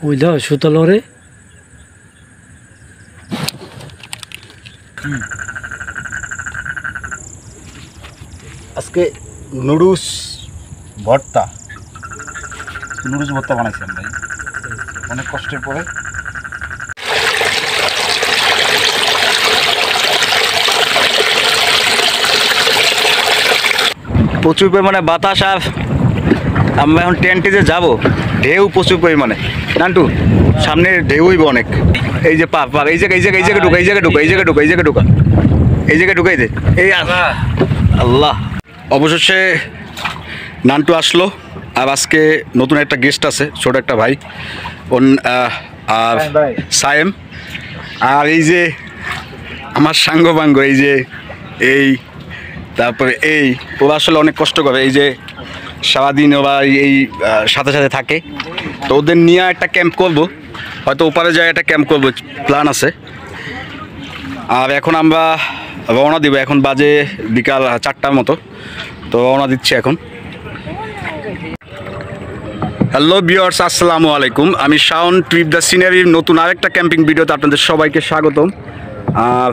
ওই দাও সুতলরে আজকে নুডলস ভর্তা বানাইছিলাম ভাই অনেক কষ্টের পরে। প্রচুর পরিমাণে বাতাস আর আমরা এখন টেন্টে যে যাবো ঢেউ প্রচুর পরিমাণে। নান্টু সামনে ঢেউ হইব অনেক। এই যে পাপ এই জায়গায় ঢুকাই দে এই আল্লাহ। অবশেষে নান্টু আসলো আর আজকে নতুন একটা গেস্ট আছে, ছোট একটা ভাই আর সায়েম। আর এই যে আমার সাঙ্গবাঙ্গ এই তারপরে ওরা আসলে অনেক কষ্ট করে, এই যে সারাদিন ওরা এই সাথে সাথে থাকে। তো ওদের নিয়ে একটা ক্যাম্প করবো, হয়তো ওপারে যায় একটা ক্যাম্প করবো প্ল্যান আছে। আর এখন আমরা রওনা দিব, এখন বাজে বিকাল 4টার মতো, তো রওনা দিচ্ছি এখন। হ্যালো ভিউয়ার্স, আসসালামু আলাইকুম। আমি শাওন ট্রিপ দ্য সিনারির নতুন আরেকটা ক্যাম্পিং ভিডিওতে আপনাদের সবাইকে স্বাগতম। আর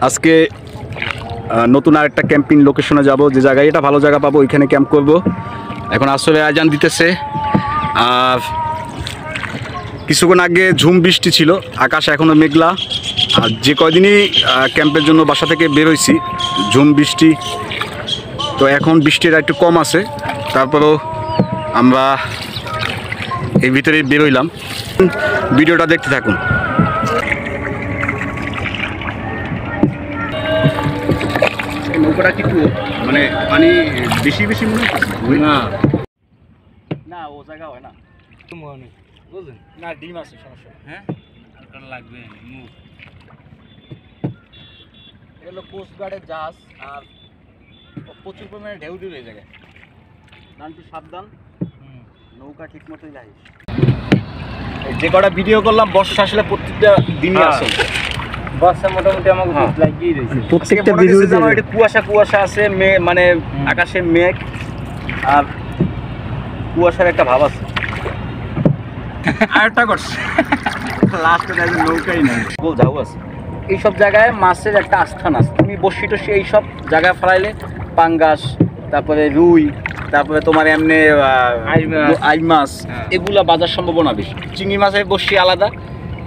আজকে নতুন আরেকটা ক্যাম্পিং লোকেশনে যাব, যে জায়গায় এটা ভালো জায়গা পাবো ওইখানে ক্যাম্প করব। এখন আসলে আজান দিতেছে আর কিছুক্ষণ আগে ঝুম বৃষ্টি ছিল, আকাশ এখনও মেঘলা। আর যে কয়দিনই ক্যাম্পের জন্য বাসা থেকে বেরোইছি ঝুম বৃষ্টি, তো এখন বৃষ্টিটা একটু কম আছে, তারপরেও আমরা এই ভিতরে বেরোইলাম। ভিডিওটা দেখতে থাকুন। নৌকাটা কিন্তু মানে পানি বেশি বেশি মনে হয় না, ও জায়গা হয় না, বুঝলেন না, ডিম আছে সমস্যা। হ্যাঁ লাগবে মুখ এগুলো কোস্ট গার্ডের জাহাজ, আর প্রচুর পরিমাণে ঢেউ দিবে এই জায়গায়। নানটু সাবধান, নৌকা ঠিক মতোই লাগে। যে কটা ভিডিও করলাম বর্ষা আসলে প্রত্যেকটা দিনই আসে, বর্ষা মোটামুটি আমাকে লাগিয়ে দিয়েছে প্রত্যেকটা ভিডিওতে। আমার একটু কুয়াশা আছে, মানে আকাশে মেঘ আর কুয়াশার একটা ভাব আছে। আরেকটা করছে লাস্টে দেখবেন নৌকাই নাই, গোল ঝাউ আছে। এইসব জায়গায় মাছের একটা আস্থান আছে, তুমি বসি টসি এইসব জায়গায় ফেলাইলে পাঙ্গাস, তারপরে রুই, তারপরে তোমার এমনি আই মাছ, এগুলা বাজার সম্ভাবনা বেশি। চিংড়ি মাছের বসি আলাদা,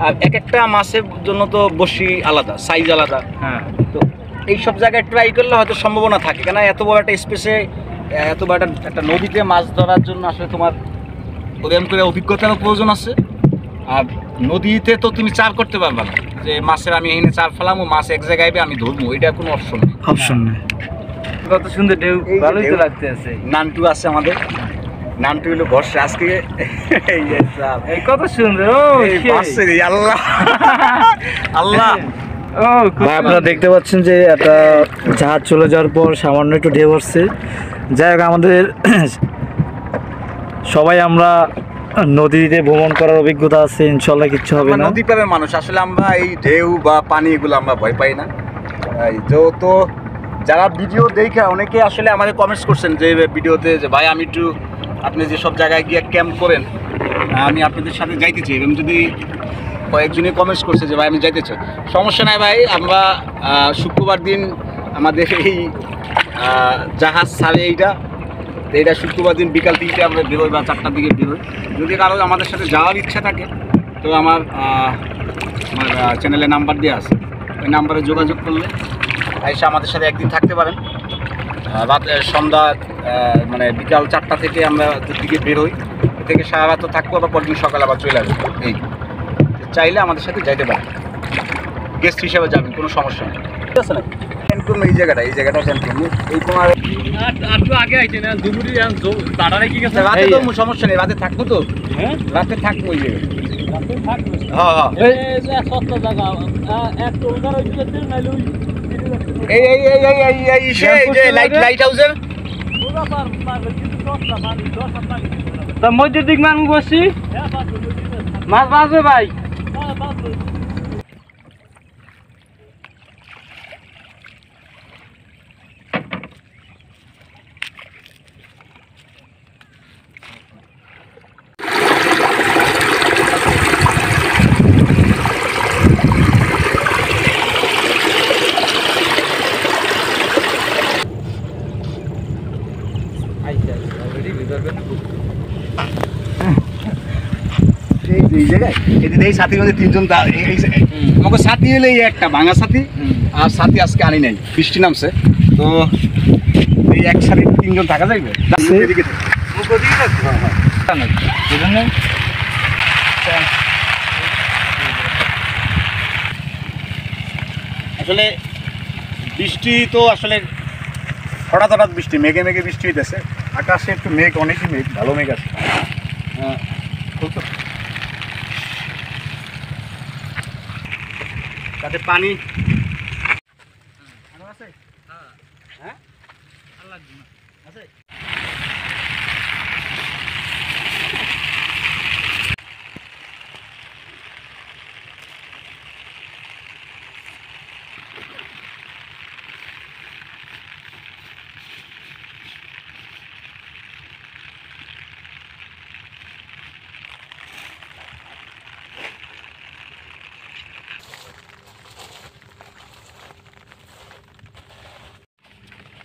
আর এক একটা মাছের জন্য তো বসি আলাদা, সাইজ আলাদা। তো এইসব জায়গায় ট্রাই করলে হয়তো সম্ভাবনা থাকে, কেন এত বড় একটা স্পেসে এত বড় একটা নদীতে মাছ ধরার জন্য আসলে তোমার ওরকম করে অভিজ্ঞতারও প্রয়োজন আছে। আর নদীতে তো তুমি চার করতে পারবে না, যে মাছের আমি এখানে চার ফেলাম ও মাছ এক জায়গায় আমি ধরবো, এটা কোনো অপশন নেই। কত সুন্দর ঢেউ, ভালোই তো লাগতে আছে। নান্টু আছে আমাদের, নান্টু হলো ভরসা আজকে। এই কত সুন্দর, আল্লাহ আল্লাহ। ভাই আপনারা দেখতে পাচ্ছেন যে একটা জাহাজ চলে যাওয়ার পর সামান্য একটু ঢেউ আসছে। যাই হোক, আমাদের সবাই আমরা নদীতে ভ্রমণ করার অভিজ্ঞতা আছে, ইনশাল্লাহ কিচ্ছু হবে না। নদী পাড়ের মানুষ আসলে আমরা এই ঢেউ বা পানি এগুলো আমরা ভয় পাই না। তো যারা ভিডিও দেখে অনেকে আসলে আমাদের কমেন্টস করছেন যে ভিডিওতে, যে ভাই আমি একটু আপনি যেসব জায়গায় গিয়ে ক্যাম্প করেন আমি আপনাদের সাথে যাইতে চাই, এবং যদি কয়েকজনই কমেন্টস করছে যে ভাই আমি যাইতে চাই, সমস্যা নাই ভাই। আমরা শুক্রবার দিন আমাদের এই জাহাজ ছাড়ে, এইটা শুক্রবার দিন বিকাল 3টে আমরা বেরোই বা 4টার দিকে বেরোই। যদি কারো আমাদের সাথে যাওয়ার ইচ্ছা থাকে তো আমার চ্যানেলে নাম্বার দেওয়া আছে, ওই নাম্বারে যোগাযোগ করলে এসে আমাদের সাথে একদিন থাকতে পারেন। রাত সন্ধ্যা মানে বিকাল 4টা থেকে আমরা দিকে বেরোই, থেকে সারা রাত থাকবো, আবার পরদিন সকালে আবার চলে আসবো। এই চাইলে আমাদের সাথে যাইতে পারেন, গেস্ট হিসেবে যাবেন, কোনো সমস্যা নেই, ঠিক আছে না? এই জায়গাটা এই তোমার আগে আইছে না দুপুরে দাঁড়ারে কি গেছে, রাতে তো সমস্যা নেই, রাতে থাকবো তো। হ্যাঁ রাতে থাকবো ওই জায়গায়, রাতে থাকবো। হ্যাঁ এই যে সত্য জায়গা এক টোলকার হইছিল তেল নাইলে ওই এই যে লাইট হাউসের পুরো পার কিন্তু 10টা মানে 10টা টাকা তা মধ্যের দিক মান বসি মাছ বাজবে ভাই। হ্যাঁ বাজবে। এই জায়গায় এদিকে এই সাথী মধ্যে তিনজন আমাকে সাথী হলে এই একটা ভাঙা সাথী আর সাথী আজকে আনি নাই, বৃষ্টি নামছে তো এই এক সাথে তিনজন থাকা যাইবে। এদিকে আসলে বৃষ্টি তো আসলে হঠাৎ হঠাৎ বৃষ্টি, মেঘে মেঘে বৃষ্টি হইতেছে, আকাশে একটু মেঘ, অনেকই মেঘ, ভালো মেঘ আছে। তাতে পানি আছে, হ্যাঁ আছে।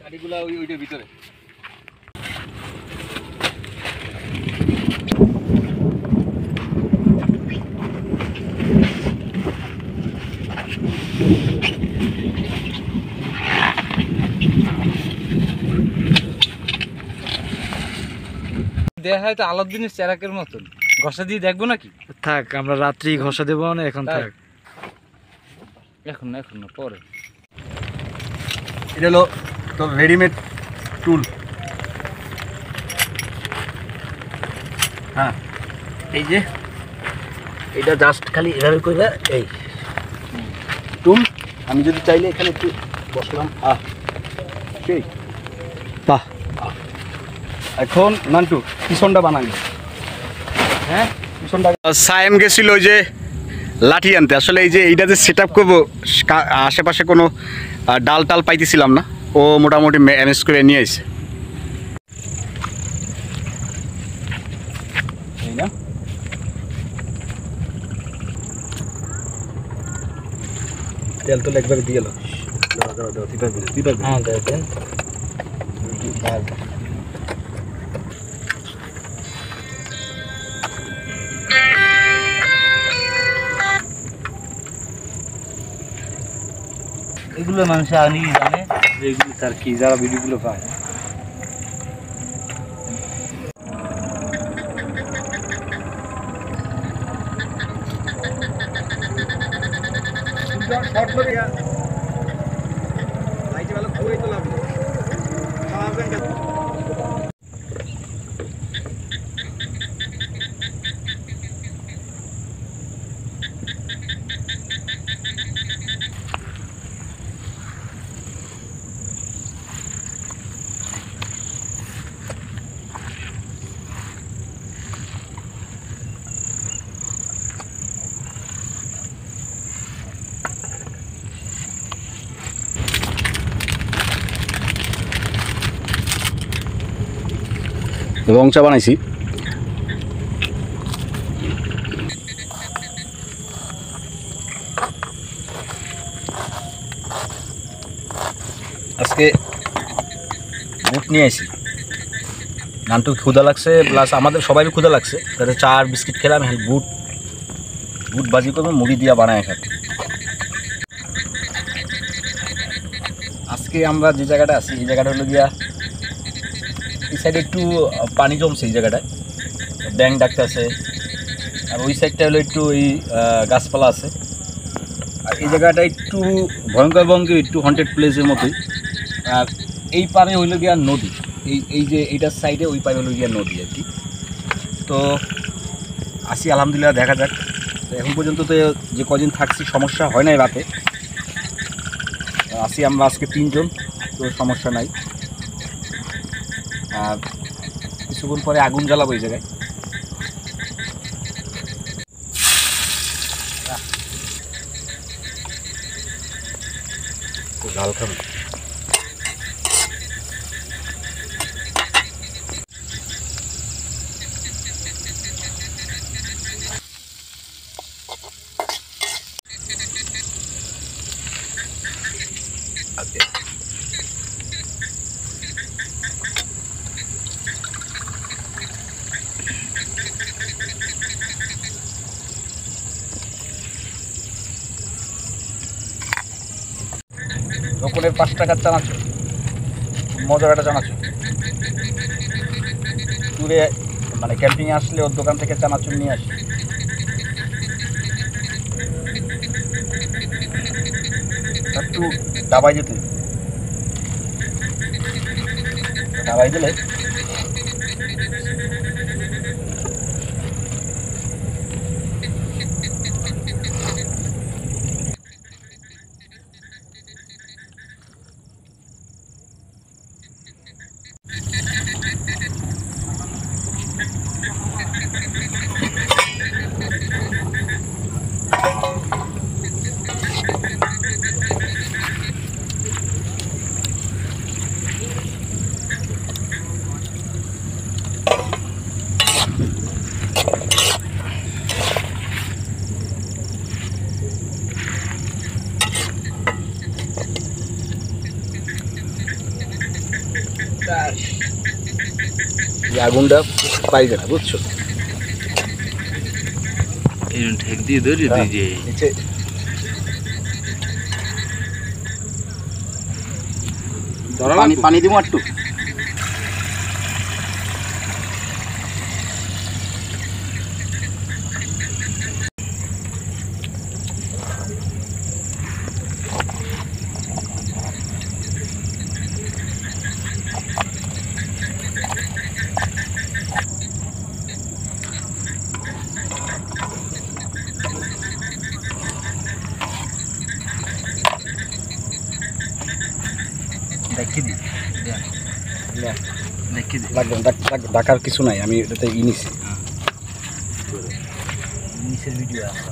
গাড়িগুলা ওইটার ভিতরে। দেখা হয় তো আলাউদ্দিনের চেরাকের মতন, ঘষা দিয়ে দেখবো নাকি? থাক, আমরা রাত্রি ঘষা দেবো না, এখন থাক। এখন না, এখন না, পরে। এটা হলো তোর রেডিমেড টুল। হ্যাঁ, এই যে এটা জাস্ট খালি এভাবে করে এই টুল। আমি যদি চাইলে এখানে একটু বসলাম, সেই বাহ। এখন নান্টু পিছনটা বানালি। হ্যাঁ, পিছনটা সায়েম গেছিল ওই যে লাঠি আনতে। আসলে এই যে এইটা যে সেট আপ করবো, আশেপাশে কোনো ডাল টাল পাইতেছিলাম না, ও মোটামুটি ম্যানেজ করে নিয়ে আসে। এই না, তেল তো একবার দিয়ে এলো। হ্যাঁ দেখেন, এগুলো মানুষ আনি জানে যে এগুলো তার কি, যারা ভিডিওগুলো পায়। রং চা বানাইছি। আজকে বুট নিয়ে আসি, নানটু ক্ষুধা লাগছে, প্লাস আমাদের সবাই ক্ষুধা লাগছে, তাহলে চা আর বিস্কিট খেলাম। হ্যাঁ, বুট বাজি করবো, মুড়ি দিয়া বানায় খাবো। আজকে আমরা যে জায়গাটা আছি, এই জায়গাটা হলো গিয়া এই সাইডে একটু পানি জমছে, এই জায়গাটায় ব্যাং ডাকতে আছে, আর ওই সাইডটা হলো একটু ওই গাছপালা আছে। আর এই জায়গাটা একটু ভয়ঙ্কর একটু হন্টেড প্লেসের মতোই। আর এই পারে হইল গিয়া নদী, এই যে এইটার সাইডে ওই পারে হইল গিয়া নদী আর কি। তো আসি, আলহামদুলিল্লাহ, দেখা যাক। তো এখন পর্যন্ত তো যে কদিন থাকছি সমস্যা হয় নাই রাতে। আসি আমরা আজকে 3 জন, তো সমস্যা নাই। আর কিছুক্ষণ পরে আগুন জ্বালাবো এই জায়গায়। ঝাল খাবে। দোকানের 5 টাকার চানাচুর, মজার একটা চানাচুর। ট্যুরে মানে ক্যাম্পিংয়ে আসলে ওর দোকান থেকে চানাচুর নিয়ে আসি। একটু ডাবাই যেতে, ডাবাই দিলে এই আগুনটা পাইবে না, বুঝছো? এই ঠেক দিয়ে ধরে তুই যে নিচে পানি পানি দিব একটু। দেখি দি দেখি দি লাগবে ডাকার কিছু নাই, আমি এটাতে নিছি। নিচের ভিডিও আছে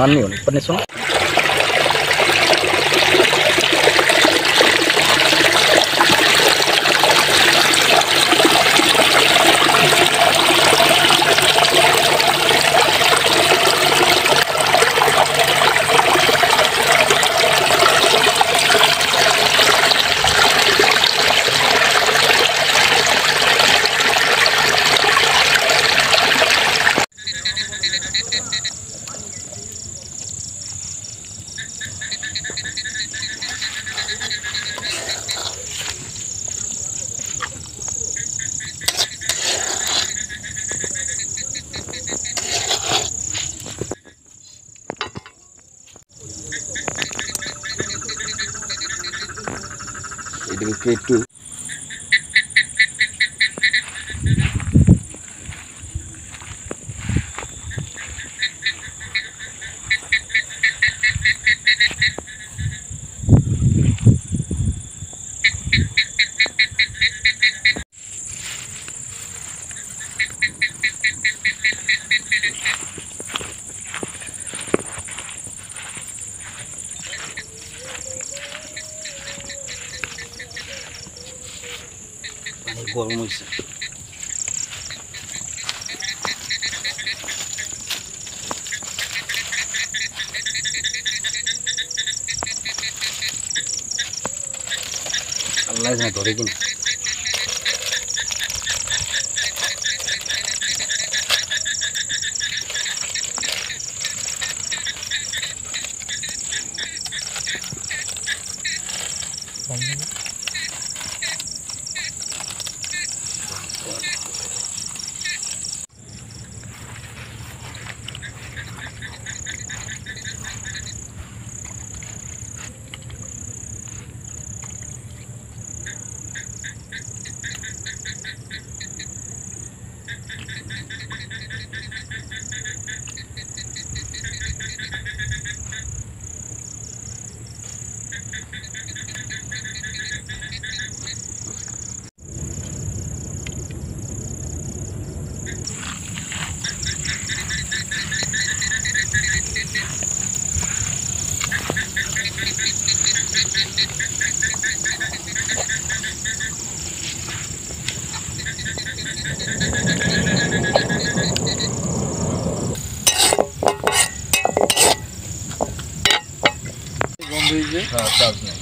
আনিও পরে শোনো। এটাকে একটু গরম হয়েছে। আল্লাহ জানে ধরে কিনা। বন্ধ হয়েছে চার্জ নেই।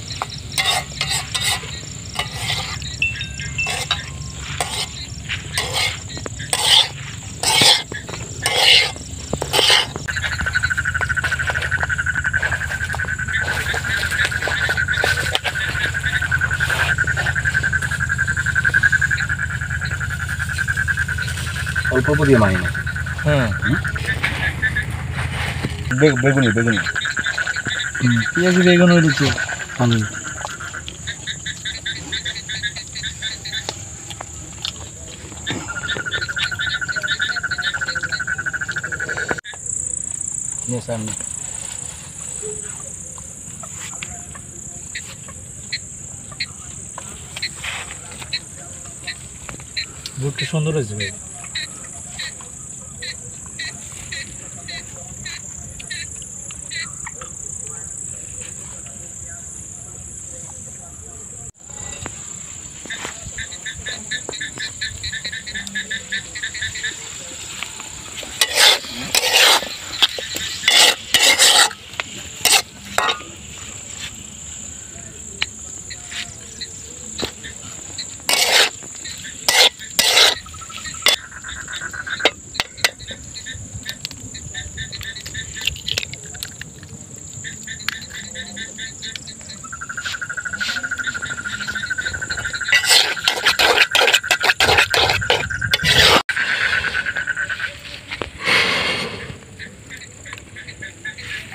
অল্প দিয়ে মারি না। হ্যাঁ বেগুনি বেগুনি পেঁয়াজি বেগুন হইলে তো ভালোই। সামনে বুটটা সুন্দর হয়েছে ভাই।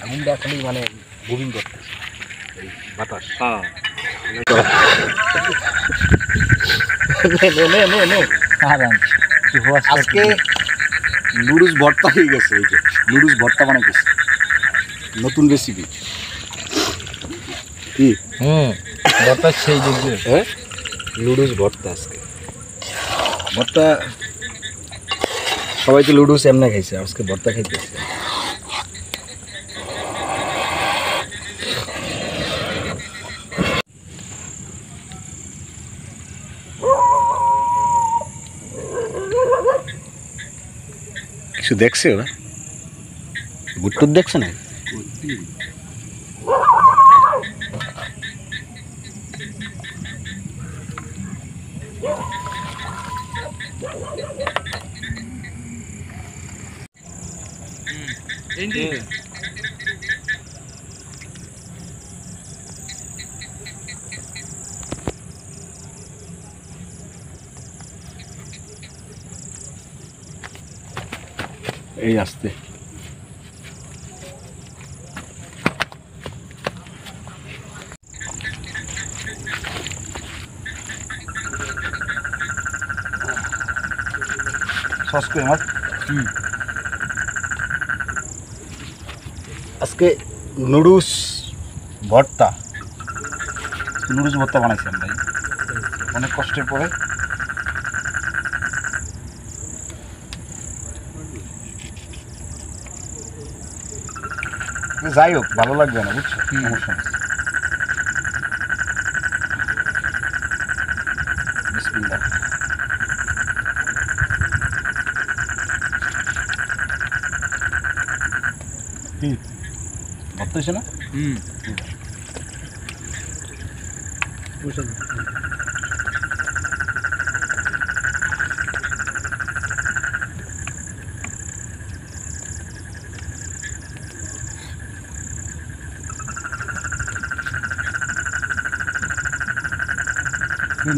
আগুনটা খালি মানে বুবিং করতেছে এই বাতাস। হ্যাঁ আজকে নুডলস ভর্তা হয়ে গেছে। এই যে নুডলস ভর্তা বানাইতেছে, নতুন রেসিপি। কি ভর্তা সেই দেখবে। হ্যাঁ নুডলস ভর্তা আজকে ভর্তা। সবাই তো লুডুস এমনি খাইছে, আজকে ভর্তা খাইতেছে। কিছু দেখছে ওরা? গুট্টুর দেখছে না? এই আসতে সস করে মাছ। আজকে নুডলস ভর্তা, নুডলস ভর্তা বানাইছি আমরা অনেক কষ্টের পরে। যাই হোক ভালো লাগবে না, বুঝছো? সমস্যা নেই। বিসমিল্লাহ। কি ভর্তা হয়েছে না?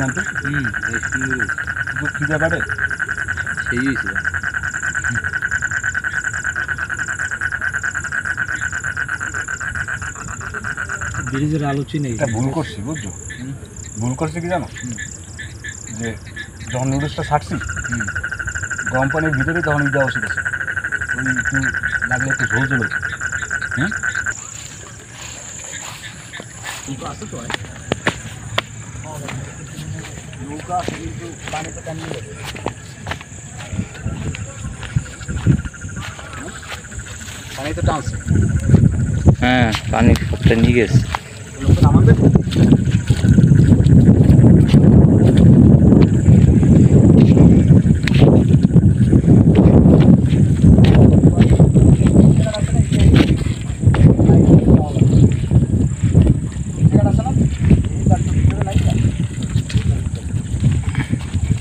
নাম তো খিদে পারে সেই হয়েছিল। ব্রিজের আলোচনা নেই। এটা ভুল করছি, বুঝছো? ভুল করছি কি জানো? যে যখন নুডলসটা ছাড়ছি গরম পানির ভিতরে, তখন এই দেওয়া উচিত আছে। ওই একটু লাগলে একটু ঝোল ঝোল হচ্ছে। নৌকা আছে কিন্তু পানিতে টানিয়ে যাবে। পানি তো টানছে। হ্যাঁ পানি সবটা নিয়ে গেছে। আমাদের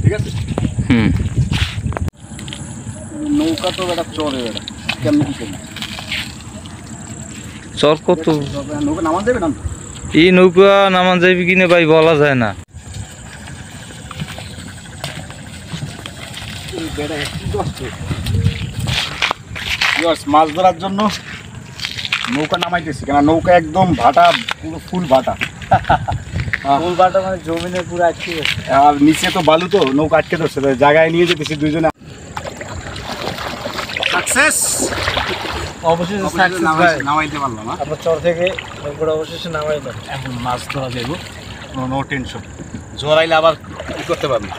ঠিক আছে। নৌকা তো একটা চরে, এটা কেমন কি না চর কত নৌকা নামান দেবে না? এই নৌকা নামান যাইবে কিনে ভাই বলা যায় না। বেড়া মাছ ধরার জন্য নৌকা নামাইতেছি, কেন নৌকা একদম ভাটা, পুরো ফুল ভাটা। ফুল বাটা মানে জমিনে পুরো আটকে গেছে। আর নিচে তো বালু, তো নৌকা আটকে ধরছে, তাই জায়গায় নিয়ে যেতেছি দুইজনে। সাকসেস, অবশেষে সাকসেস ভাই। নামাইতে পারলাম না। আপনার চর থেকে নৌকাটা অবশেষে নামাইলাম। এখন মাছ ধরা যাবো, নো টেনশন। জোরাইলে আবার কি করতে পারবি।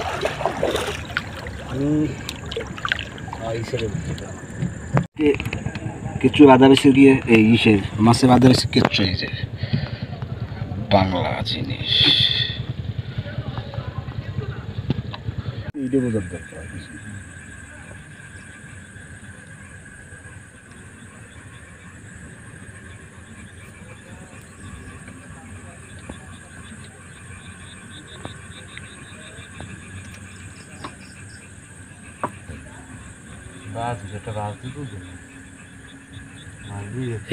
কিছু আদা বেশি গিয়ে এই ইসের মাছের আদা বেশি কিচ্ছু এই যে বাংলা জিনিস এইটা বোঝার দরকার।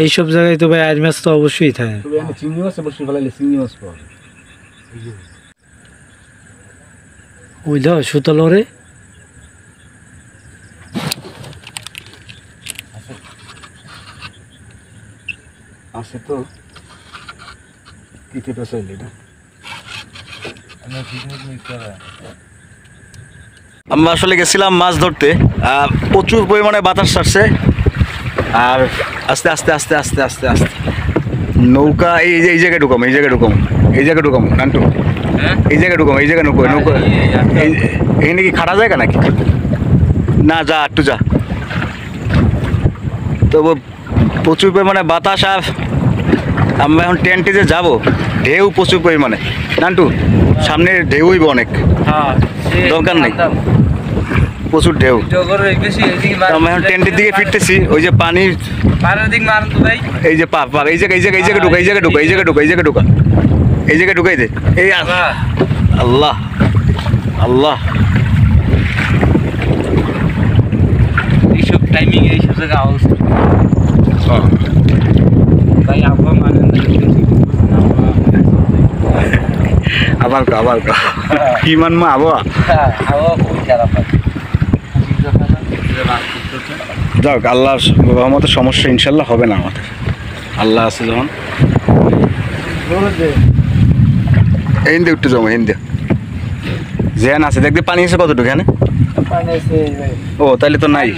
এইসব জায়গায় তো ভাই আজ মাছ তো অবশ্যই থাকে। তবে আমি চিংড়ি মাছ বসে ফেলাইলে চিংড়ি মাছ পাওয়া যায়। বুঝল সুতলরে আছে তো কিতে তো চাইলে না। আমরা আসলে গেছিলাম মাছ ধরতে, প্রচুর পরিমাণে বাতাস ছাড়ছে, আর আস্তে আস্তে আস্তে আস্তে আস্তে আস্তে নৌকা এই জায়গায় ঢুকাম, এই জায়গায় ঢুকাম, এই জায়গায় ঢুকাম নান্টু, এই জায়গায় ঢুকাম, এই জায়গায় নৌকা নৌকা এখানে কি খাড়া জায়গা নাকি? না, যা একটু যা। তো প্রচুর পরিমাণে বাতাস, আর আমরা এখন টেন্টে যে যাবো, ঢেউ প্রচুর পরিমাণে। নান্টু সামনে ঢেউ হইব অনেক, দরকার নেই, প্রচুর ঢেউ। আমরা এখন টেন্টের দিকে ফিরতেছি, ওই যে পানির এই যে পার এই জায়গায় এই জায়গায় এই জায়গায় ঢুকা, এই জায়গায় ঢুকা, এই জায়গায় ঢুকা, এই জায়গায় ঢুকা, এই জায়গায় ঢুকাই দে। এই আল্লাহ আল্লাহ, এইসব টাইমিং এইসব জায়গায় আওয়াজ ভাই আবহাওয়া মানে আবার কা আবার কা কি মানমা আবহাওয়া আবহাওয়া খুবই খারাপ। যাক, আল্লাহর রহমতে সমস্যা ইনশাল্লাহ হবে না আমাদের, আল্লাহ আছে যখন। হিন্দে উঠতে যাবো, হিন্দে জেহান আছে, দেখতে পানি আছে কতটুকু এখানে? ও তাহলে তো নাই।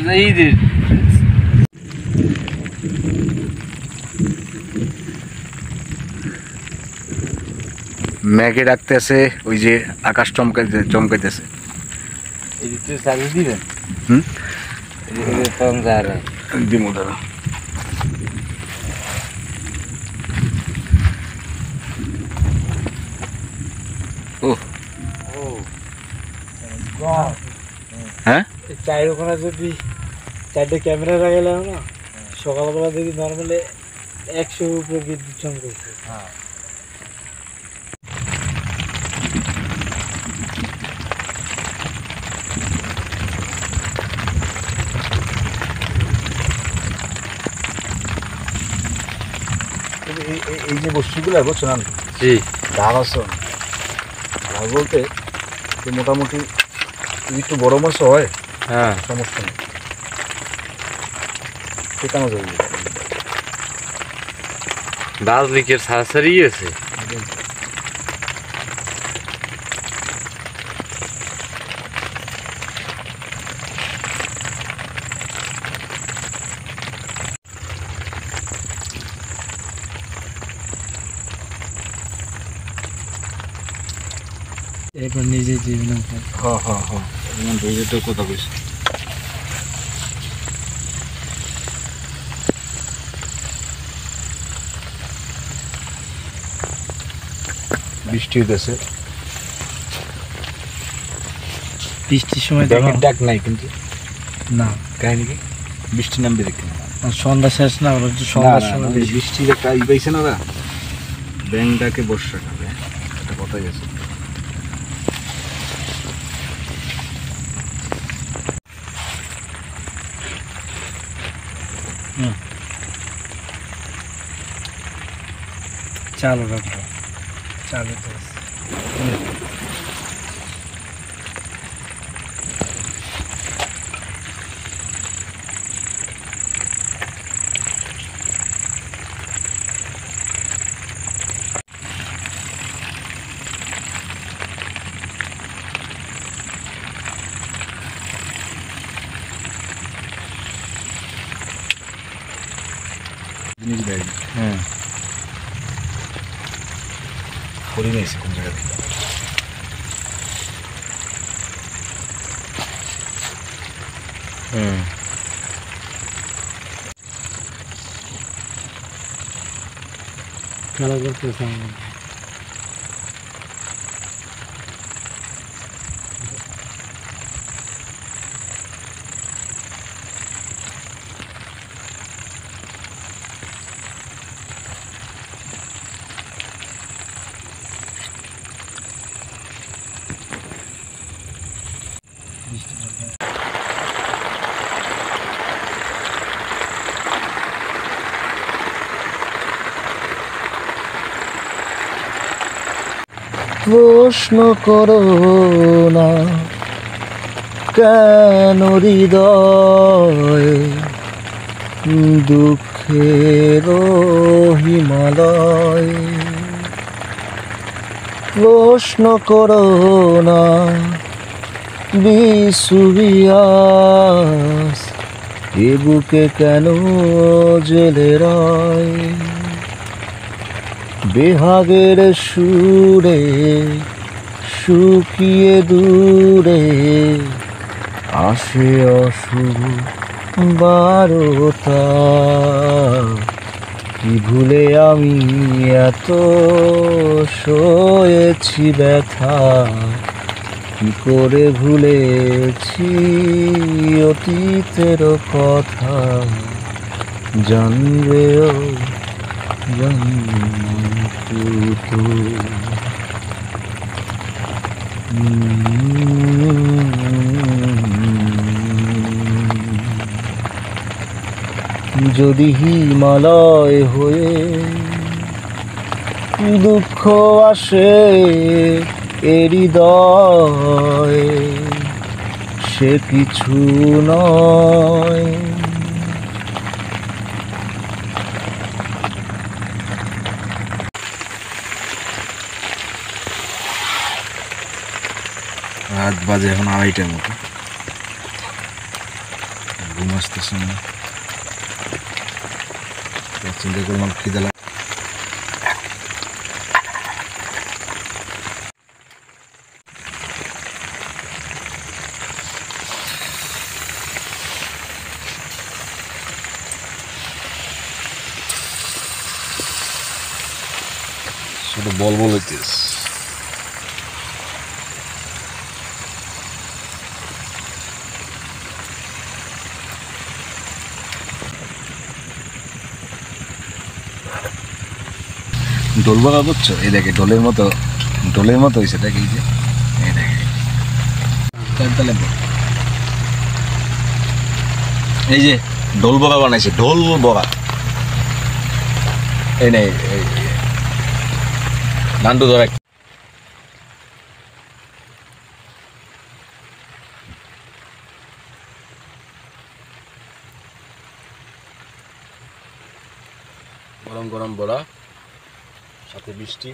মেঘে ডাকতেছে, ওই যে আকাশ চমকাইতেছে। দিবেন হুম, দিমু দাদা। হ্যাঁ, চায়ের ওখানে যদি চারটে ক্যামেরা লাগাইলাম না, সকালবেলা দেখি নর্মালি 100 উপরে বিদ্যুৎ চমকাইছে। এই যে বস্তুগুলো বুঝছো না, জি ডাব আছে ডাব বলতে যে মোটামুটি যদি একটু বড় মাছ হয়, হ্যাঁ সমস্যা নেই, শেখানো যাবে। দাস লিকের সারাসারি আছে। এরপর নিজে দিবি না। হ্যাঁ হ্যাঁ হ্যাঁ, ধৈর্যটার কথা বলছি। বৃষ্টি হইতেছে, বৃষ্টির সময় ব্যাঙের ডাক নাই কিন্তু, না কাহিনি কি বৃষ্টি নামবে দেখি না, সন্ধ্যা শেষ না, সন্ধ্যার সময় বেশি। বৃষ্টির একটা ই পাইছে না ওরা, ব্যাঙ ডাকে বর্ষা খাবে, একটা কথাই আছে। চালু রাখবো, চালু তো আছে। করে নিয়েছি কোন জায়গা থেকে। খেলা করতেছে প্রশ্ন করো না কেন হৃদয় দুঃখের হিমালয়। প্রশ্ন করো না বিশুবিয়াস এ বুকে কেন জেলে রয়। বেহাগের সুরে শুকিয়ে দূরে আসে অশুভ বারতা। কি ভুলে আমি এত সয়েছি ব্যথা, কি করে ভুলেছি অতীতের কথা। জানবেও যদি হিমালয় হয়ে দুঃখ আসে এ হৃদয়, সে কিছু নয়। রাত বাজে এখন 2:30টার মতো, ঘুম আসতেছে না। চিন্তা করলাম খিদে লাগে। শুধু বল বল হইতেছে। ডোল বাবা বুঝছো, এই দেখে ডোলের মতো হয়েছে, দেখে এই যে এই দেখে তাহলে এই যে ঢোল বড়া বানাইছে, ঢোল বড়া। এই নেই নান্টু ধরে গরম গরম বড়া, সাথে বৃষ্টি।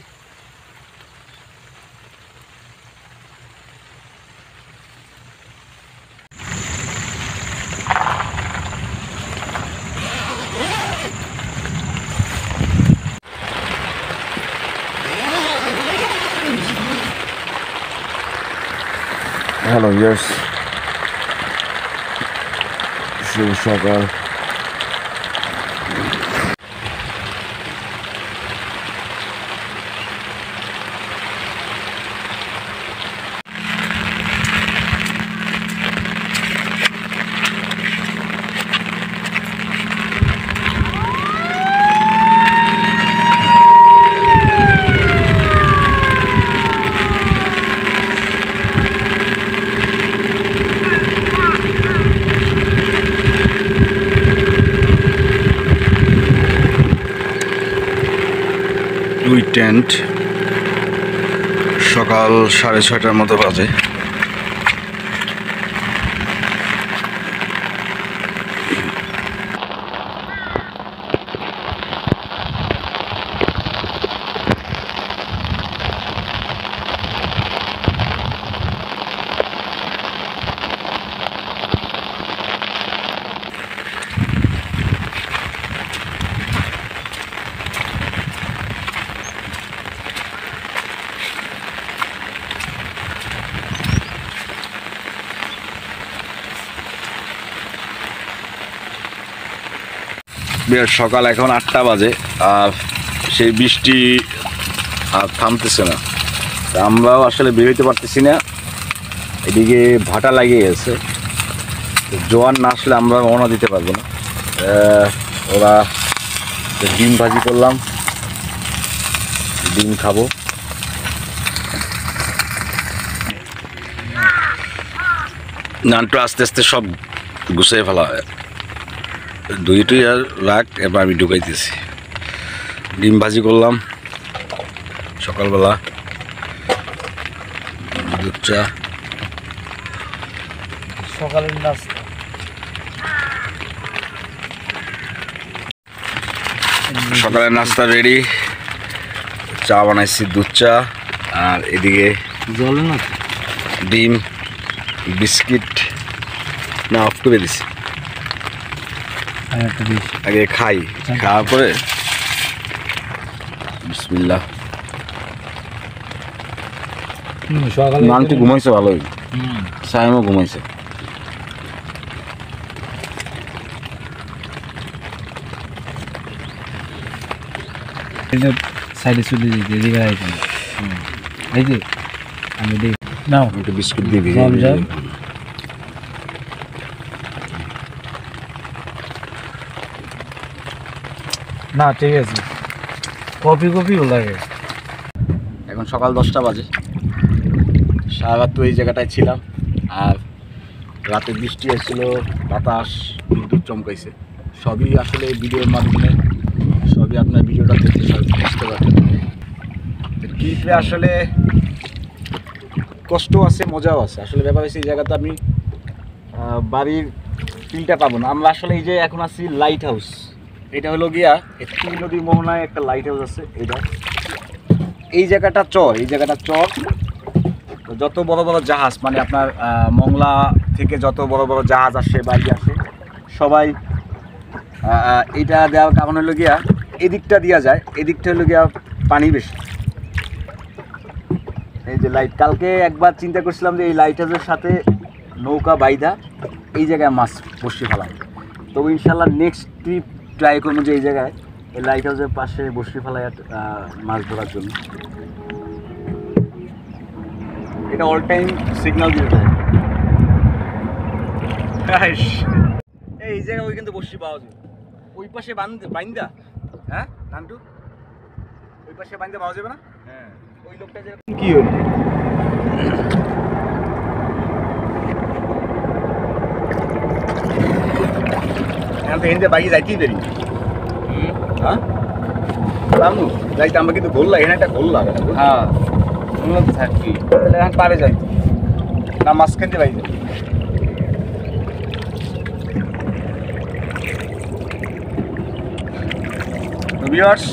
হ্যালো ইয়ার্স, শুভ সকাল। দুই টেন্ট, সকাল 6:30টার মতো বাজে। সকাল এখন 8টা বাজে, আর সেই বৃষ্টি আর থামতেছে না। তা আমরাও আসলে বেরোতে পারতেছি না, এদিকে ভাটা লাগিয়ে গেছে। জোয়ার না আসলে আমরা রওনা দিতে পারবো না। ওরা ডিম ভাজি করলাম, ডিম খাবো। নানটু আস্তে আস্তে সব গুছিয়ে ফেলা হয়, দুইটাই আর রাখ, এবার আমি ঢুকাইতেছি। ডিম ভাজি করলাম সকালবেলা, দুধ চা, সকালের নাস্তা। সকালের নাস্তা রেডি। চা বানাইছি, দুধ চা, আর এদিকে জলে না ডিম, বিস্কিট না অফ করে দিছি। আগে খাই, খাওয়ার পরে বিসমিল্লাহ। সকালে নানটি ঘুমাইছে ভালোই, সাইমও ঘুমাইছে। সাইডে চলে যেতে এদিকে আইতেন। এই যে আমি দিই নাও একটু বিস্কুট দিয়ে দিই। জল জল না, ঠিক আছে, কপিও লাগে। এখন সকাল 10টা বাজে। সারা রাত তো এই জায়গাটায় ছিলাম, আর রাতে বৃষ্টি এসেছিল, বাতাস, বিদ্যুৎ চমকাইছে। সবই আসলে ভিডিওর মাধ্যমে, সবই আপনার ভিডিওটা দেখতে সব বুঝতে পারবেন। ট্রিপে আসলে কষ্ট আছে, মজাও আছে। আসলে ব্যাপার হচ্ছে এই জায়গাতে আপনি বাড়ির ফিলটা পাবো না। আমরা আসলে এই যে এখন আছি লাইট হাউস, এটা হলো গিয়া একটি নদীর মোহনায় একটা লাইট হাউস আছে। এই জায়গাটা চর, তো যত বড় বড় জাহাজ, মানে আপনার মংলা থেকে যত বড় বড় জাহাজ আসে, বাড়ি আসে, সবাই এটা দেওয়ার কারণ হলো গিয়া এদিকটা দেওয়া যায়, এদিকটা হলো গিয়া পানি বেশি। এই যে লাইট, কালকে একবার চিন্তা করছিলাম যে এই লাইট হাউসের সাথে নৌকা বাইধা এই জায়গায় মাছ বসিয়ে ফেলাম। তো ইনশাল্লাহ নেক্সট ট্রিপ ট্রাই করবো যে এই জায়গায় এই লাইট হাউসের পাশে বসিয়ে ফেলায় মাছ ধরার জন্য। এটা অল টাইম সিগন্যাল দিতে থাকে। এই জায়গায় ওই কিন্তু বসি পাওয়া যাবে, ওই পাশে বাইন্দা। হ্যাঁ নান্টু, ওই পাশে বাইন্দা পাওয়া যাবে না? হ্যাঁ, ওই লোকটা যে কি হলো এখন তো এখানে বাইকে যাইতেই দেরি। হ্যাঁ রামু যাইতে আমরা কিন্তু গোল লাগে না, একটা গোল লাগে না। হ্যাঁ থাকি তাহলে এখন পারে যাইতে না, মাঝখান দিয়ে বাইরে। ভিউয়ার্স,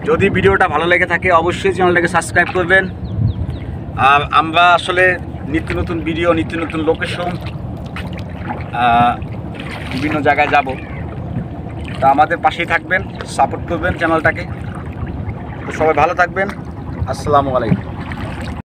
যদি ভিডিওটা ভালো লেগে থাকে অবশ্যই চ্যানেলটাকে সাবস্ক্রাইব করবেন। আর আমরা আসলে নিত্য নতুন ভিডিও, নিত্য নতুন লোকেশন, বিভিন্ন জায়গায় যাব, তা আমাদের পাশেই থাকবেন, সাপোর্ট করবেন চ্যানেলটাকে। তো সবাই ভালো থাকবেন, আসসালামু আলাইকুম।